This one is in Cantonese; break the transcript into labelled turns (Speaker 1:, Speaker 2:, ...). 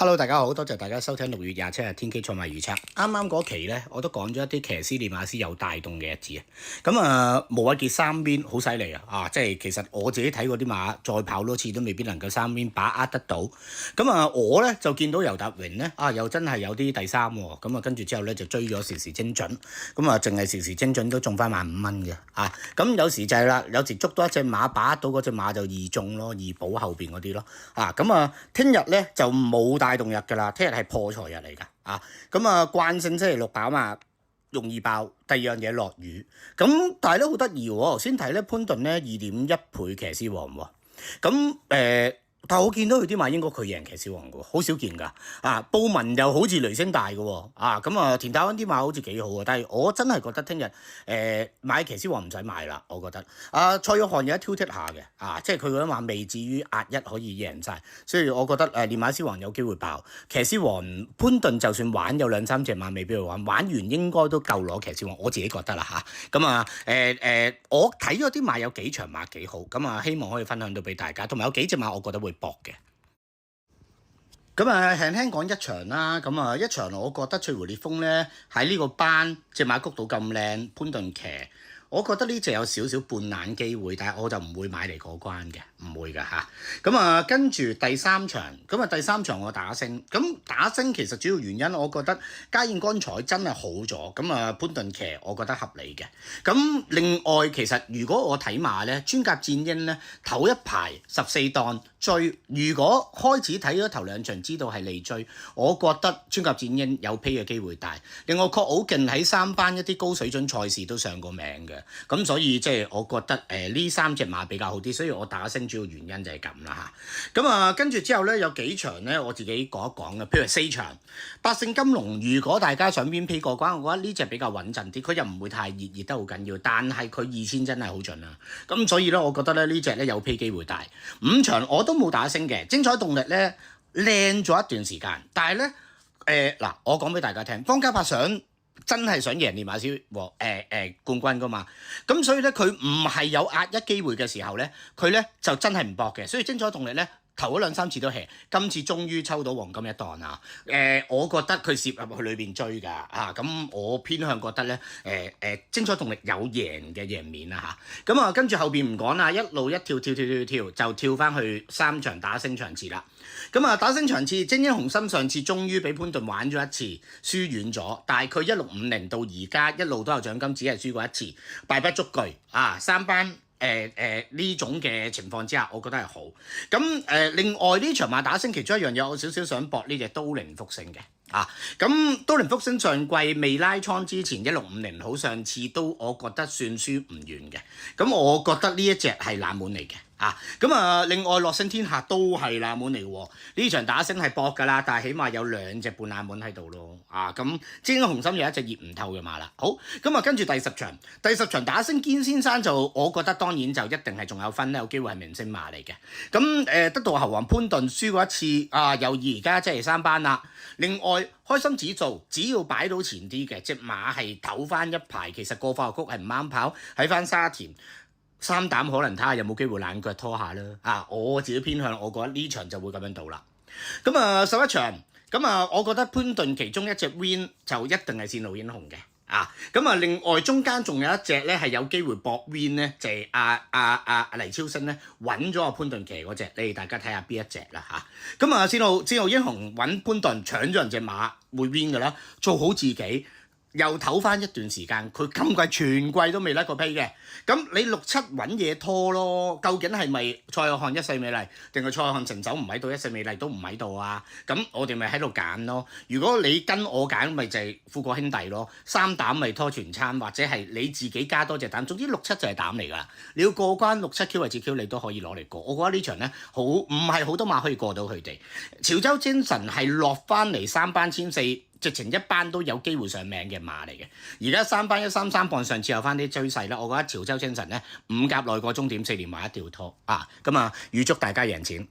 Speaker 1: Hello，大家好，多謝大家收聽6月27日天機賽馬預測。啱啱嗰期咧，我都講咗一啲騎師練馬師有帶動嘅日子啊。咁無畏傑三邊好犀利啊！即係其實我自己睇過啲馬，再跑多次都未必能夠三邊把握得到。我咧就見到尤達榮咧又真係有啲第三喎。跟住之後咧就追咗時時精準。淨係時時精準都中翻15蚊嘅啊。咁有時就係啦，有時捉到一隻馬把握到嗰隻馬就易中咯，易補後邊嗰啲咯啊。聽日咧就冇帶動日㗎啦，聽日係破財日嚟㗎啊！慣性星期六跑嘛，容易爆。第二樣嘢落雨，但係都好得意喎。頭先睇咧潘頓咧2.1倍騎師王喎，但係我見到佢啲馬應該佢贏騎師王嘅喎，好少見㗎啊！布文又好似雷聲大嘅喎啊！田太溫啲馬好似幾好啊，但係我真係覺得聽日買騎師王唔使買啦，我覺得蔡約翰有一挑剔下嘅即係佢嗰啲馬未至於壓一可以贏晒，所以我覺得練馬師王有機會爆，騎師王潘頓就算玩有2-3隻馬未必去玩，玩完應該都夠攞騎師王，我自己覺得啦我睇咗啲馬有幾場馬幾好，希望可以分享到俾大家，同埋有幾隻馬我覺得會搏嘅。輕輕講一場啦，一場我覺得翠湖烈風咧喺呢個班隻馬谷到咁靚，潘頓騎，我覺得呢隻有少少半冷機會，但係我就唔會買嚟過關嘅，唔會㗎嚇。跟住第三場，第三場我打星，打星其實主要原因我覺得嘉燕光彩真係好咗，潘頓騎我覺得合理嘅。另外其實如果我睇馬咧，專甲戰鷹咧頭一排14檔追，如果開始睇咗頭2場知道係利追，我覺得專甲戰鷹有披嘅機會大。另外確好勁喺3班一啲高水準賽事都上過名嘅，所以即係我覺得呢3隻馬比較好啲，所以我打星主要原因就係咁啦嚇。跟住之後咧有幾場咧我自己講一講嘅，譬如4場百勝金龍，如果大家想邊披過關，我覺得呢隻比較穩陣啲，佢又唔會太熱得好緊要，但係佢2000真係好準啊。所以咧我覺得咧呢隻咧有披機會大。5場我都冇打星嘅，精彩動力咧靚咗一段時間，但係咧我講俾大家聽，方嘉柏真係想贏練馬師冠軍噶嘛，所以咧佢唔係有壓一機會嘅時候咧，佢咧就真係唔搏嘅，所以精彩動力咧頭嗰2-3次都 hea， 今次終於抽到黃金一檔啊！我覺得佢攝入去裏邊追㗎我偏向覺得咧精彩動力有贏嘅贏面啦嚇。跟住後邊唔講啦，一路一跳就跳翻去3場打星場次啦。打星場次，精英雄心上次終於俾潘頓玩咗一次，輸遠咗，但係佢1650到而家一路都有獎金，只係輸過一次，敗不足懼3班。呢種嘅情況之下，我覺得係好。另外呢場馬打星其中一樣嘢，我少少想搏呢隻都靈福星嘅都靈福星上季未拉倉之前1650好，上次都我覺得算輸唔遠嘅。我覺得呢一隻係冷門嚟嘅。另外樂勝天下都係冷門嚟喎，呢場打星係搏㗎啦，但係起碼有2隻半冷門喺度咯精英雄心有一隻熱唔透嘅馬啦。好跟住第10場打星堅先生就我覺得當然就一定係仲有分有機會係明星馬嚟嘅。得到猴王潘頓輸過一次又而家即係3班啦。另外開心指數只要擺到前啲嘅隻馬係唞翻一排，其實過化學谷係唔啱跑，喺翻沙田3膽可能睇下有冇機會冷腳拖下啦我自己偏向，我覺得呢場就會咁樣到啦。11場我覺得潘頓其中一隻 win 就一定係線路英雄嘅另外中間仲有一隻咧係有機會搏 win 咧，就係黎超星咧揾咗潘頓騎嗰隻，你哋大家睇下邊一隻啦線路英雄揾潘頓搶咗人隻馬會 win 㗎啦，做好自己。又唞翻一段時間，佢今季全季都未甩過批嘅，你6-7揾嘢拖咯，究竟係咪蔡約翰一世美麗，定係蔡約翰成手唔喺度，一世美麗都唔喺度啊？我哋咪喺度揀咯。如果你跟我揀，咪就係富國兄弟咯，3膽咪拖全餐，或者係你自己加多隻膽，總之6-7就係膽嚟㗎啦。你要過關6-7 Q 或者 Q， 你都可以攞嚟過。我覺得呢場咧唔係好多馬可以過到佢哋。潮州精神係落翻嚟3班千4。直情一班都有機會上名嘅馬嚟嘅，而家3班133磅，上次有翻啲追勢啦，我覺得潮州精神咧5甲內過終點4連馬一定要拖預祝大家贏錢。